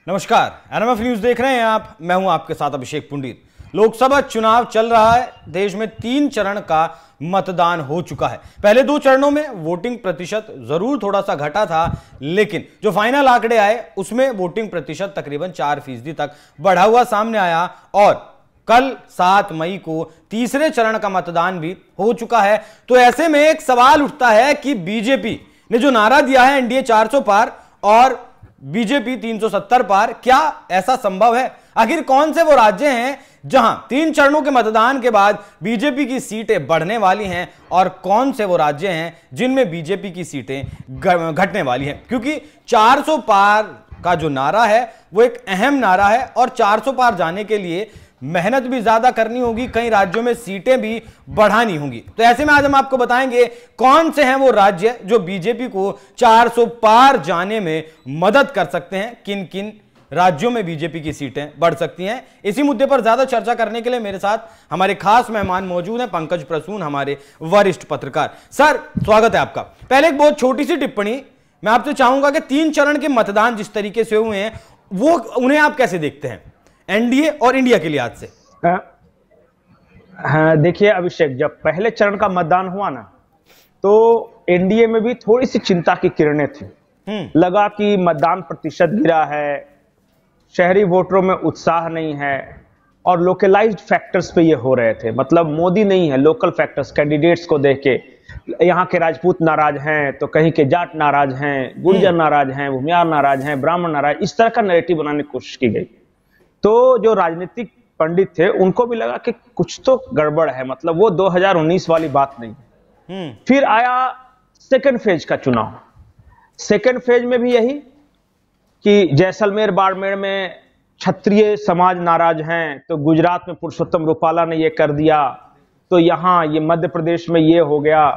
नमस्कार, NMF news देख रहे हैं आप। मैं हूं आपके साथ अभिषेक पुंडीर। लोकसभा चुनाव चल रहा है। देश में 3 चरण का मतदान हो चुका है। पहले 2 चरणों में वोटिंग प्रतिशत जरूर थोड़ा सा घटा था, लेकिन जो फाइनल आंकड़े आए उसमें वोटिंग प्रतिशत तकरीबन 4% तक बढ़ा हुआ सामने आया। और कल 7 मई को तीसरे चरण का मतदान भी हो चुका है। तो ऐसे में एक सवाल उठता है कि बीजेपी ने जो नारा दिया है एनडीए 400 पार और बीजेपी 370 पार, क्या ऐसा संभव है? आखिर कौन से वो राज्य हैं जहां 3 चरणों के मतदान के बाद बीजेपी की सीटें बढ़ने वाली हैं और कौन से वो राज्य हैं जिनमें बीजेपी की सीटें घटने वाली हैं? क्योंकि 400 पार का जो नारा है वो एक अहम नारा है और 400 पार जाने के लिए मेहनत भी ज्यादा करनी होगी, कई राज्यों में सीटें भी बढ़ानी होंगी। तो ऐसे में आज हम आपको बताएंगे कौन से हैं वो राज्य जो बीजेपी को 400 पार जाने में मदद कर सकते हैं, किन किन राज्यों में बीजेपी की सीटें बढ़ सकती हैं। इसी मुद्दे पर ज्यादा चर्चा करने के लिए मेरे साथ हमारे खास मेहमान मौजूद हैं, पंकज प्रसून, हमारे वरिष्ठ पत्रकार। सर, स्वागत है आपका। पहले एक बहुत छोटी सी टिप्पणी मैं आपसे चाहूंगा कि 3 चरण के मतदान जिस तरीके से हुए हैं वो उन्हें आप कैसे देखते हैं एनडीए और इंडिया के लिहाज से? हाँ, देखिए अभिषेक, जब पहले चरण का मतदान हुआ ना तो एनडीए में भी थोड़ी सी चिंता की किरणें थी। लगा कि मतदान प्रतिशत गिरा है, शहरी वोटरों में उत्साह नहीं है और लोकलाइज्ड फैक्टर्स पे ये हो रहे थे। मतलब मोदी नहीं है, लोकल फैक्टर्स, कैंडिडेट्स को देख के यहाँ के राजपूत नाराज हैं तो कहीं के जाट नाराज हैं, गुर्जर नाराज हैं, भूमियार नाराज हैं, ब्राह्मण नाराज, इस तरह का नैरेटिव बनाने की कोशिश की गई। तो जो राजनीतिक पंडित थे उनको भी लगा कि कुछ तो गड़बड़ है, मतलब वो 2019 वाली बात नहीं। फिर आया सेकंड फेज का चुनाव। सेकंड फेज में भी यही कि जैसलमेर बाड़मेर में क्षत्रिय समाज नाराज हैं, तो गुजरात में पुरुषोत्तम रूपाला ने ये कर दिया, तो यहां ये मध्य प्रदेश में ये हो गया।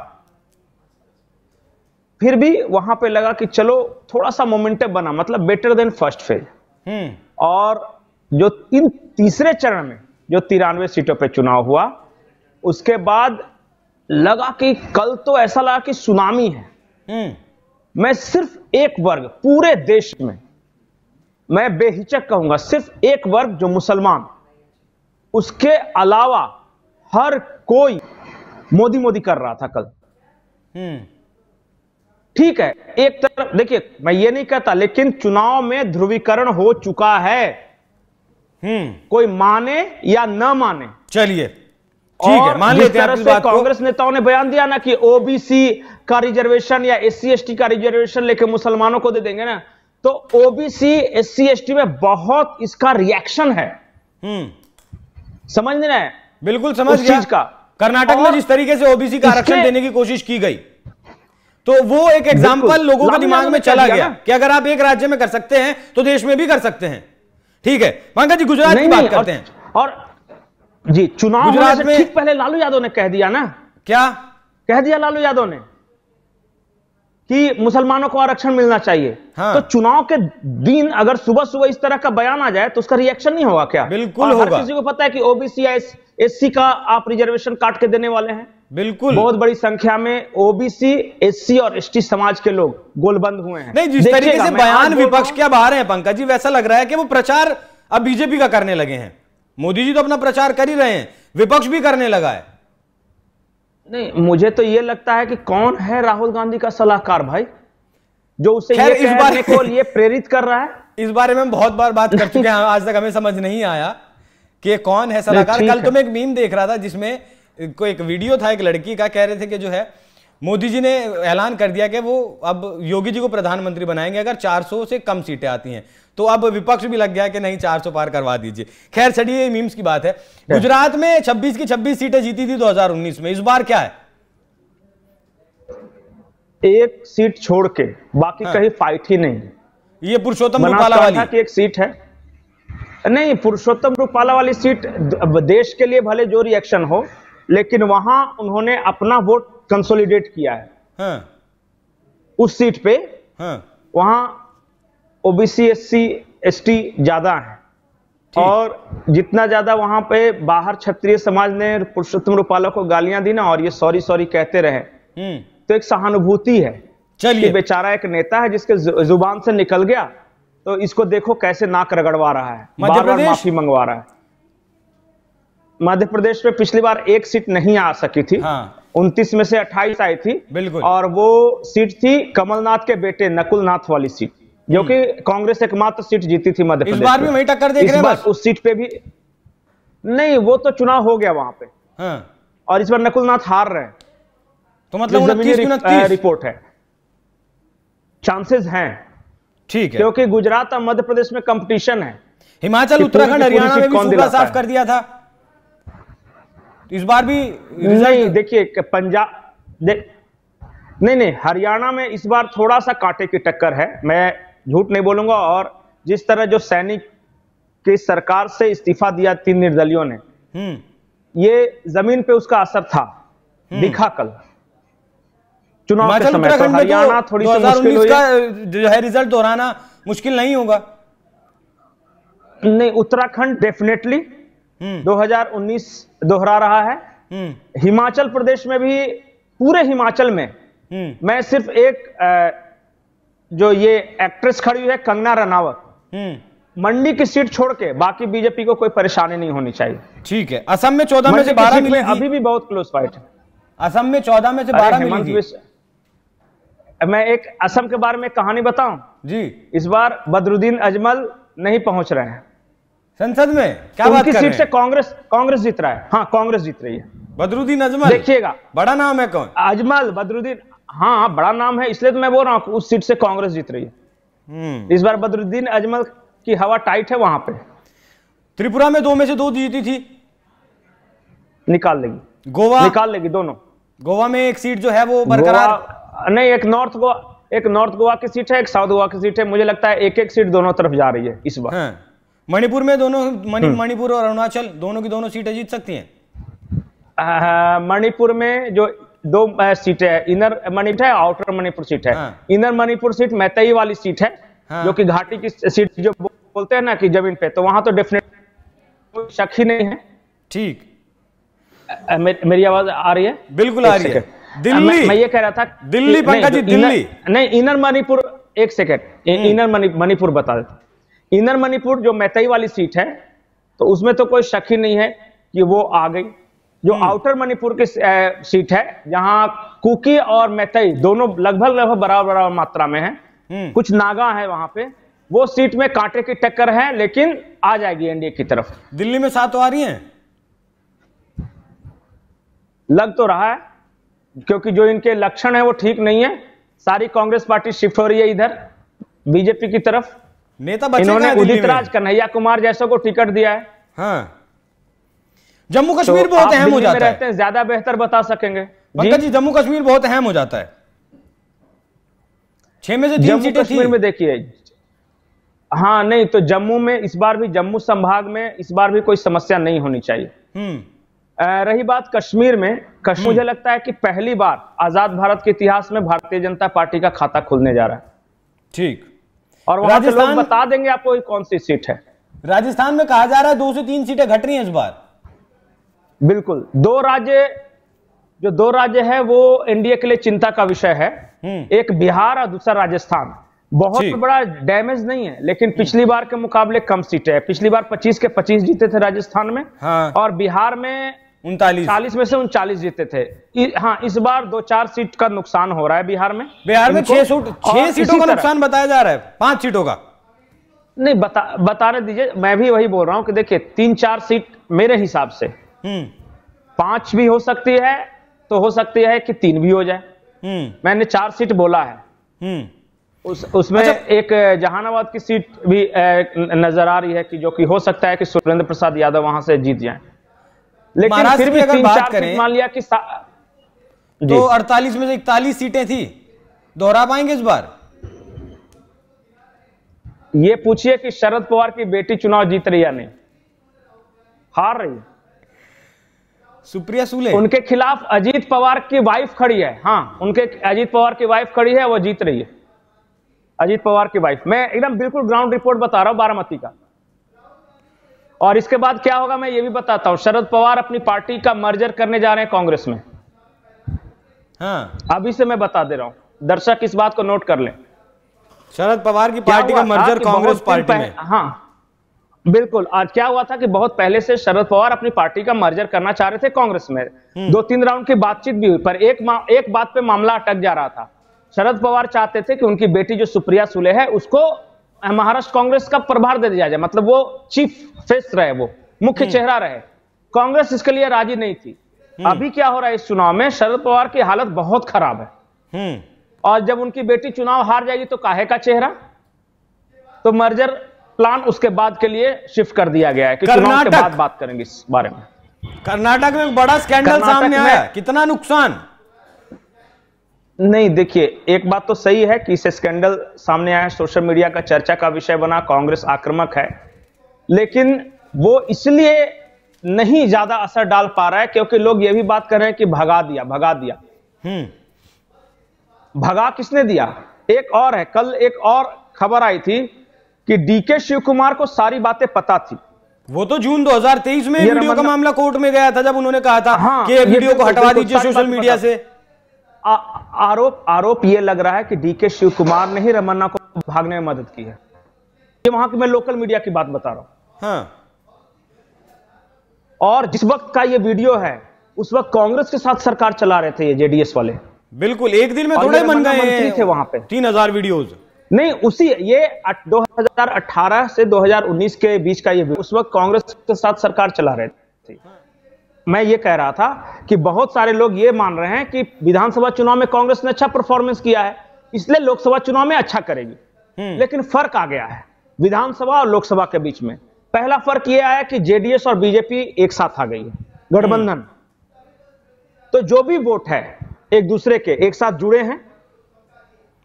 फिर भी वहां पे लगा कि चलो थोड़ा सा मोमेंटम बना, मतलब बेटर देन फर्स्ट फेज। और जो इन तीसरे चरण में जो 93 सीटों पे चुनाव हुआ, उसके बाद लगा कि कल तो ऐसा लगा कि सुनामी है। मैं सिर्फ एक वर्ग पूरे देश में, मैं बेहिचक कहूंगा, सिर्फ एक वर्ग जो मुसलमान, उसके अलावा हर कोई मोदी मोदी कर रहा था कल। ठीक है, एक तरफ देखिए, मैं ये नहीं कहता, लेकिन चुनाव में ध्रुवीकरण हो चुका है। कोई माने या न माने, चलिए ठीक है, मान लेते हैं आपकी बात को। कांग्रेस नेताओं ने बयान दिया ना कि ओबीसी का रिजर्वेशन या एससी एसटी का रिजर्वेशन लेके मुसलमानों को दे देंगे ना, तो ओबीसी एससी एसटी में बहुत इसका रिएक्शन है। समझ नहीं रहे हैं? बिल्कुल समझ गया। चीज का कर्नाटक में जिस तरीके से ओबीसी का आरक्षण देने की कोशिश की गई, तो वो एक एग्जाम्पल लोगों के दिमाग में चला गया कि अगर आप एक राज्य में कर सकते हैं तो देश में भी कर सकते हैं। ठीक है पंकज जी, गुजरात की बात करते हैं। और जी, चुनाव गुजरात में ठीक पहले लालू यादव ने कह दिया ना। क्या कह दिया लालू यादव ने कि मुसलमानों को आरक्षण मिलना चाहिए। तो चुनाव के दिन अगर सुबह सुबह इस तरह का बयान आ जाए तो उसका रिएक्शन नहीं होगा क्या? बिल्कुल होगा। हर किसी को पता है कि ओबीसी या एससी का आप रिजर्वेशन काट के देने वाले हैं। बिल्कुल, बहुत बड़ी संख्या में ओबीसी, एससी और एसटी समाज के लोग गोलबंद हुए हैं। नहीं, जिस तरीके से बयान विपक्ष के आ रहे हैं पंकज जी, वैसा लग रहा है कि वो प्रचार अब बीजेपी का करने लगे हैं। मोदी जी तो अपना प्रचार कर ही रहे हैं, विपक्ष भी करने लगा है। नहीं, मुझे तो यह लगता है कि कौन है राहुल गांधी का सलाहकार भाई, जो उसे ये कहने को लिए प्रेरित कर रहा है। इस बारे में हम बहुत बार बात कर चुके हैं, आज तक हमें समझ नहीं आया कि कौन है सलाहकार। कल तो मैं एक मीम देख रहा था जिसमें कोई एक वीडियो था एक लड़की का, कह रहे थे कि जो है मोदी जी ने ऐलान कर दिया कि वो अब योगी जी को प्रधानमंत्री बनाएंगे अगर 400 से कम सीटें आती हैं। तो अब विपक्ष भी लग गया कि नहीं 400 पार करवा दीजिए। खैर चलिए, मीम्स की बात है। गुजरात में 26 की 26 सीटें जीती थी 2019 में, इस बार क्या है? एक सीट छोड़ के बाकी कहीं फाइट ही नहीं। ये पुरुषोत्तम रूपाला वाली की एक सीट है। नहीं, पुरुषोत्तम रूपाला वाली सीट देश के लिए भले जो रिएक्शन हो, लेकिन वहां उन्होंने अपना वोट कंसोलिडेट किया है। उस सीट पे वहां ओबीसी, एससी, एसटी ज्यादा है और जितना ज्यादा वहां पे बाहर क्षत्रिय समाज ने पुरुषोत्तम रूपाला को गालियां दी ना और ये सॉरी सॉरी कहते रहे, तो एक सहानुभूति है। चलिए, बेचारा एक नेता है जिसके जुबान से निकल गया तो इसको देखो कैसे नाक रगड़वा रहा है, मध्य बार बार प्रदेश? माफी मंगवा रहा है। मध्य प्रदेश में पिछली बार एक सीट नहीं आ सकी थी। हाँ। 29 में से 28 आई थी। बिल्कुल। और वो सीट थी कमलनाथ के बेटे नकुल नाथ वाली सीट, जो कि कांग्रेस एकमात्र सीट जीती थी मध्य इस प्रदेश बार भी में। वही टक्कर देख इस रहे हैं बार बस? उस सीट पे भी नहीं, वो तो चुनाव हो गया वहां पे। हाँ। और इस बार नकुल नाथ हार रहे हैं। तो मतलब ये जमीनी 29-29 रिपोर्ट है, चांसेस हैं। ठीक है, क्योंकि गुजरात और मध्य प्रदेश में कंपटीशन है। हिमाचल, कि पूरी उत्तराखंड, की पूरी हरियाणा सीट में भी कौन सूबा दिलाता साफ है। कर दिया था। इस बार भी नहीं रिजल्ट देखिए, पंजाब नहीं नहीं, हरियाणा में इस बार थोड़ा सा कांटे की टक्कर है, मैं झूठ नहीं बोलूंगा। और जिस तरह जो सैनिक की सरकार से इस्तीफा दिया 3 निर्दलियों ने, ये जमीन पे उसका असर था, दिखा कल चुनाव के हिमाचल समय। तो उत्तराखंड में हरियाणा तो थोड़ी सी मुश्किल 2019 हुई का है। जो है रिजल्ट दोहराना मुश्किल नहीं होगा। नहीं, उत्तराखंड डेफिनेटली 2019 दोहरा रहा है। हिमाचल प्रदेश में भी, पूरे हिमाचल में मैं सिर्फ एक जो ये एक्ट्रेस खड़ी है कंगना रनावत, मंडी की सीट छोड़ के बाकी बीजेपी को कोई परेशानी नहीं होनी चाहिए। ठीक है, असम में 14 में मंडी से की 12 सीट मिली में थी। अभी भी बहुत क्लोज फाइट है। असम में 14 में से 12 अरे मिली हेमंत थी। मैं एक असम के बारे में कहानी बताऊं। जी, इस बार बदरुद्दीन अजमल नहीं पहुंच रहे हैं संसद में। क्या बात उनकी कर रहे सीट से। हैं? कांग्रेस जीत रहा है। हाँ, कांग्रेस जीत रही है। बदरुद्दीन अजमल, देखिएगा, बड़ा नाम है कौन? अजमल बदरुद्दीन, हाँ बड़ा नाम है, इसलिए तो मैं बोल रहा हूं उस सीट से कांग्रेस जीत रही है। इस बार बदरुद्दीन अजमल की हवा टाइट है वहां पे। त्रिपुरा में 2 में से 2 जीती थी। निकाल लेगी, गोवा, निकाल लेगी दोनों। गोवा में एक सीट जो है वो बरकरार। नहीं, एक नॉर्थ गोवा की सीट है, एक साउथ गोवा की सीट है। मुझे लगता है एक एक सीट दोनों तरफ जा रही है इस बार। हाँ। मणिपुर में दोनों, मणिपुर और अरुणाचल दोनों की दोनों सीटें जीत सकती हैं। मणिपुर में जो 2 सीटें है, इनर मणिपुर है, आउटर मणिपुर सीट है। हाँ। इनर मणिपुर सीट मैतई वाली सीट है। हाँ। जो कि घाटी की सीट जो बोलते हैं ना कि जमीन पे, तो वहां तो डेफिनेट कोई शक ही नहीं है। ठीक, मेरी आवाज आ रही है? बिल्कुल आ रही है। दिल्ली, मैं ये कह रहा था, दिल्ली पंकज जी, दिल्ली नहीं, इनर मणिपुर, एक सेकेंड, इनर मणिपुर बता देता। इनर मणिपुर जो मैतई वाली सीट है, तो उसमें तो कोई शक ही नहीं है कि वो आ गई। जो आउटर मणिपुर की सीट है, जहां कुकी और मैतई दोनों लगभग बराबर मात्रा में है, कुछ नागा है वहां पे, वो सीट में कांटे की टक्कर है, लेकिन आ जाएगी एनडीए की तरफ। दिल्ली में 7 आ रही हैं। लग तो रहा है, क्योंकि जो इनके लक्षण है वो ठीक नहीं है। सारी कांग्रेस पार्टी शिफ्ट हो रही है इधर बीजेपी की तरफ। नेता बचे इन्होंने कहाँ दिल्ली उदित में? राज कन्हैया कुमार जैसों को टिकट दिया है। हाँ। जम्मू कश्मीर बहुत आप अहम हो दिल्ली में जाता रहते है। हैं, ज्यादा बेहतर बता सकेंगे। पंकज जी, जम्मू कश्मीर बहुत अहम हो जाता है। 6 में से 3 जम्मू सीटें कश्मीर थी। में देखिए, हाँ नहीं तो जम्मू में इस बार भी, जम्मू संभाग में इस बार भी कोई समस्या नहीं होनी चाहिए। रही बात कश्मीर में, मुझे लगता है कि पहली बार आजाद भारत के इतिहास में भारतीय जनता पार्टी का खाता खुलने जा रहा है। ठीक। और वहां के लोग बता देंगे आपको कौन सी सीट है। राजस्थान में कहा जा रहा है 2 से 3 सीटें घट रही हैं इस बार। बिल्कुल, 2 राज्य है वो एनडीए के लिए चिंता का विषय है। एक बिहार और दूसरा राजस्थान। बहुत बड़ा डैमेज नहीं है, लेकिन पिछली बार के मुकाबले कम सीटें हैं। पिछली बार 25 के 25 जीते थे राजस्थान में। हाँ। और बिहार में 39 में से 39 जीते थे। हाँ, इस बार 2-4 सीट का नुकसान हो रहा है बिहार में। बिहार में 6 सीटों का नुकसान बताया जा रहा है, 5 सीटों का नहीं। बताने दीजिए, मैं भी वही बोल रहा हूं कि देखिए 3-4 सीट मेरे हिसाब से 5 भी हो सकती है, तो हो सकती है कि 3 भी हो जाए। मैंने 4 सीट बोला है। उसमें एक जहानाबाद की सीट भी नजर आ रही है कि जो कि हो सकता है कि सुरेंद्र प्रसाद यादव वहां से जीत जाएं। लेकिन फिर भी 3-4 सीट मान लिया कि तो 48 में से 41 सीटें थी, दोहरा पाएंगे इस बार? ये पूछिए कि शरद पवार की बेटी चुनाव जीत रही या नहीं। हार रही है। सुप्रिया सुले, उनके खिलाफ अजीत पवार की वाइफ खड़ी है। हाँ, उनके अजीत पवार की वाइफ खड़ी है, वो जीत रही है। अजीत पवार की वाइफ। मैं एकदम बिल्कुल ग्राउंड रिपोर्ट बता रहा हूं बारामती का। और इसके बाद क्या होगा मैं ये भी बताता हूं। शरद पवार अपनी पार्टी का मर्जर करने जा रहे हैं कांग्रेस में। हाँ। अभी से मैं बता दे रहा हूं, दर्शक इस बात को नोट कर लें। शरद पवार की पार्टी का मर्जर कांग्रेस पार्टी में। हाँ बिल्कुल। आज क्या हुआ था कि बहुत पहले से शरद पवार अपनी पार्टी का मर्जर करना चाह रहे थे कांग्रेस में। 2-3 राउंड की बातचीत भी हुई, पर एक बात पे मामला अटक जा रहा था। शरद पवार चाहते थे कि उनकी बेटी जो सुप्रिया सुले है उसको महाराष्ट्र कांग्रेस का प्रभार दे दिया जाए, मतलब वो चीफ फेस रहे, वो मुख्य चेहरा रहे। कांग्रेस इसके लिए राजी नहीं थी। अभी क्या हो रहा है इस चुनाव में, शरद पवार की हालत बहुत खराब है और जब उनकी बेटी चुनाव हार जाएगी तो काहे का चेहरा, तो मर्जर प्लान उसके बाद के लिए शिफ्ट कर दिया गया है कि चुनाव के बाद बात करेंगे इस बारे में। कर्नाटक में एक बड़ा स्कैंडल सामने आया, कितना नुकसान। नहीं देखिए, एक बात तो सही है कि इसे स्कैंडल सामने आया, सोशल मीडिया का चर्चा का विषय बना, कांग्रेस आक्रामक है, लेकिन वो इसलिए नहीं ज्यादा असर डाल पा रहा है क्योंकि लोग ये भी बात कर रहे हैं कि भगा दिया। भगा किसने दिया? एक और है, कल एक और खबर आई थी कि डीके शिव कुमार को सारी बातें पता थी। वो तो जून 2023 में वीडियो का मामला कोर्ट में गया था, जब उन्होंने कहा था कि ये वीडियो को हटवा दीजिए सोशल मीडिया से। आरोप ये लग रहा है कि डीके शिव कुमार ने ही रमन्ना को भागने में मदद की है। ये वहां की मैं लोकल मीडिया की बात बता रहा हूं। हाँ। और जिस वक्त का ये वीडियो है उस वक्त कांग्रेस के साथ सरकार चला रहे थे ये जेडीएस वाले। बिल्कुल, एक दिन में थोड़े बन गए थे वहां पे 3000 वीडियोज। नहीं, उसी ये 2018 से 2019 के बीच का ये, उस वक्त कांग्रेस के साथ सरकार चला रहे थे। मैं ये कह रहा था कि बहुत सारे लोग ये मान रहे हैं कि विधानसभा चुनाव में कांग्रेस ने अच्छा परफॉर्मेंस किया है इसलिए लोकसभा चुनाव में अच्छा करेगी। लेकिन फर्क आ गया है विधानसभा और लोकसभा के बीच में। पहला फर्क यह आया कि जेडीएस और बीजेपी एक साथ आ गई है, गठबंधन। तो जो भी वोट है एक दूसरे के एक साथ जुड़े हैं,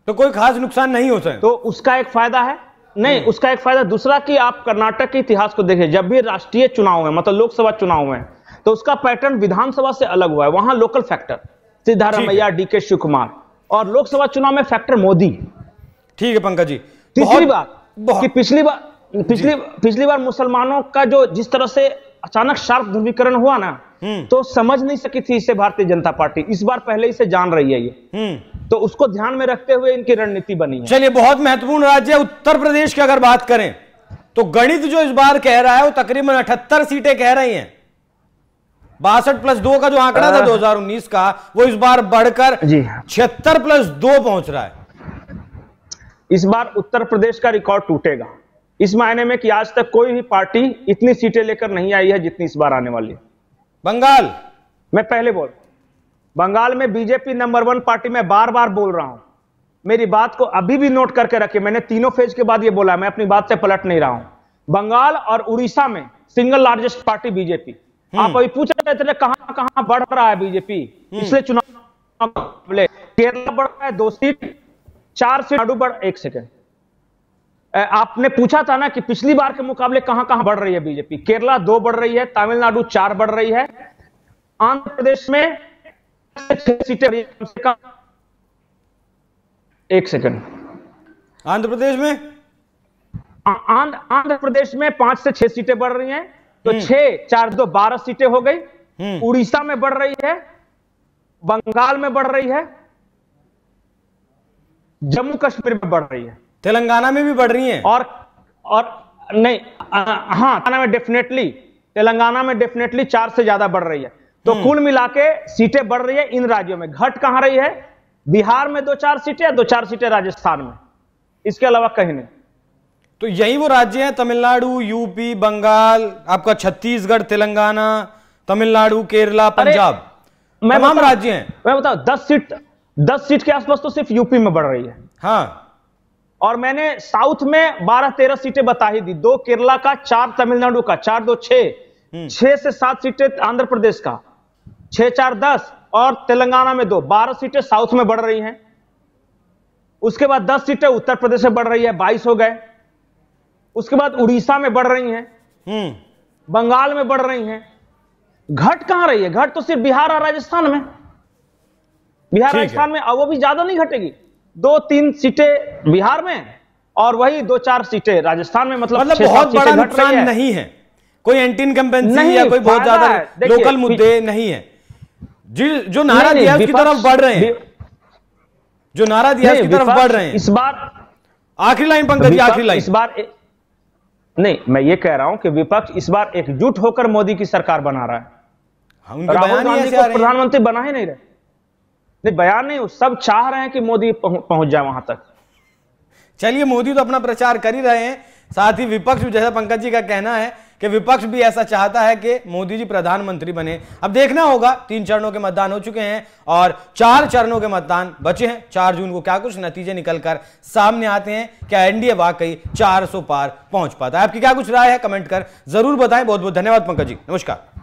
तो कोई खास नुकसान नहीं होता है। तो उसका एक फायदा है। नहीं, उसका एक फायदा दूसरा कि आप कर्नाटक के इतिहास को देखें, जब भी राष्ट्रीय चुनाव में मतलब लोकसभा चुनाव में, तो उसका पैटर्न विधानसभा से अलग हुआ है। वहां local factor Siddaramaiah, DK Shivakumar, और लोकसभा चुनाव में फैक्टर मोदी। ठीक है पंकज जी। तीसरी बात कि पिछली बार मुसलमानों का जो जिस तरह से अचानक शार्प ध्रुवीकरण हुआ ना, तो समझ नहीं सकी थी इसे भारतीय जनता पार्टी। इस बार पहले ही से जान रही है ये, तो उसको ध्यान में रखते हुए इनकी रणनीति बनी है। चलिए, बहुत महत्वपूर्ण राज्य है उत्तर प्रदेश की अगर बात करें तो गणित जो इस बार कह रहा है वो तकरीबन 78 सीटें कह रही हैं। 62+2 का जो आंकड़ा था 2019 का, वो इस बार बढ़कर 76+2 पहुंच रहा है। इस बार उत्तर प्रदेश का रिकॉर्ड टूटेगा, इस मायने में कि आज तक कोई भी पार्टी इतनी सीटें लेकर नहीं आई है जितनी इस बार आने वाली है। बंगाल, मैं पहले बोल, बंगाल में बीजेपी नंबर 1 पार्टी, मैं बार बार बोल रहा हूं, मेरी बात को अभी भी नोट करके रखे। मैंने तीनों फेज के बाद ये बोला, मैं अपनी बात से पलट नहीं रहा हूं। बंगाल और उड़ीसा में सिंगल लार्जेस्ट पार्टी बीजेपी। आप अभी पूछ रहे थे कहां कहां बढ़ रहा है बीजेपी पिछले चुनाव में। केरला बढ़ रहा है 2 सीट, 4 सीट तमिलनाडु बढ़, 1 सेकेंड, आपने पूछा था ना कि पिछली बार के मुकाबले कहां कहां बढ़ रही है बीजेपी। केरला 2 बढ़ रही है, तमिलनाडु 4 बढ़ रही है, आंध्र प्रदेश में 6 सीटें, 1 सेकेंड, आंध्र प्रदेश में आंध्र प्रदेश में 5 से 6 सीटें बढ़ रही हैं, तो 6, 4, 2, 12 सीटें हो गई। उड़ीसा में बढ़ रही है, बंगाल में बढ़ रही है, जम्मू कश्मीर में बढ़ रही है, तेलंगाना में भी बढ़ रही हैं। और नहीं, हाँ, तेलंगाना में डेफिनेटली 4 से ज्यादा बढ़ रही है। तो कुल मिला के सीटें बढ़ रही है इन राज्यों में। घट कहां रही है? बिहार में 2-4 सीटें, 2-4 सीटें राजस्थान में, इसके अलावा कहीं नहीं। तो यही वो राज्य हैं, तमिलनाडु, यूपी, बंगाल, आपका छत्तीसगढ़, तेलंगाना, तमिलनाडु, केरला, पंजाब, तमाम राज्य हैं। मैं बताऊं, 10 सीट के आसपास तो सिर्फ यूपी में बढ़ रही है। हाँ, और मैंने साउथ में 12-13 सीटें बता ही दी, 2 केरला का, 4 तमिलनाडु का, 4, 2, 6 से 7 सीटें आंध्र प्रदेश का, 6, 4, 10, और तेलंगाना में 2, 12 सीटें साउथ में बढ़ रही हैं। उसके बाद 10 सीटें उत्तर प्रदेश में बढ़ रही है, 22 हो गए। उसके बाद उड़ीसा में बढ़ रही हैं, बंगाल में बढ़ रही हैं। घट कहां रही है? घट तो सिर्फ बिहार और राजस्थान में। बिहार राजस्थान में, अब वो भी ज्यादा नहीं घटेगी, 2-3 सीटें बिहार में और वही 2-4 सीटें राजस्थान में। मतलब बहुत बड़ा नुकसान नहीं है, कोई एंटी इनकम्बेंसी या कोई बहुत ज्यादा लोकल मुद्दे नहीं है। जो नारा दिया उसकी तरफ बढ़ रहे हैं, जो नारा दिया उसकी तरफ बढ़ रहे हैं। आखिरी लाइन पंकज जी, आखिरी लाइन। इस बार नहीं, मैं ये कह रहा हूं कि विपक्ष इस बार एकजुट होकर मोदी की सरकार बना रहा है। राहुल गांधी को प्रधानमंत्री बना ही नहीं रहे। नहीं, बयान नहीं, सब चाह रहे हैं कि मोदी पहुंच जाए वहां तक। चलिए, मोदी तो अपना प्रचार कर ही रहे हैं, साथ ही विपक्ष भी, जैसा पंकज जी का कहना है कि विपक्ष भी ऐसा चाहता है कि मोदी जी प्रधानमंत्री बने। अब देखना होगा, 3 चरणों के मतदान हो चुके हैं और 4 चरणों के मतदान बचे हैं। 4 जून को क्या कुछ नतीजे निकलकर सामने आते हैं, क्या एनडीए वाकई 400 पार पहुंच पाता है? आपकी क्या कुछ राय है, कमेंट कर जरूर बताएं। बहुत बहुत धन्यवाद पंकज जी, नमस्कार।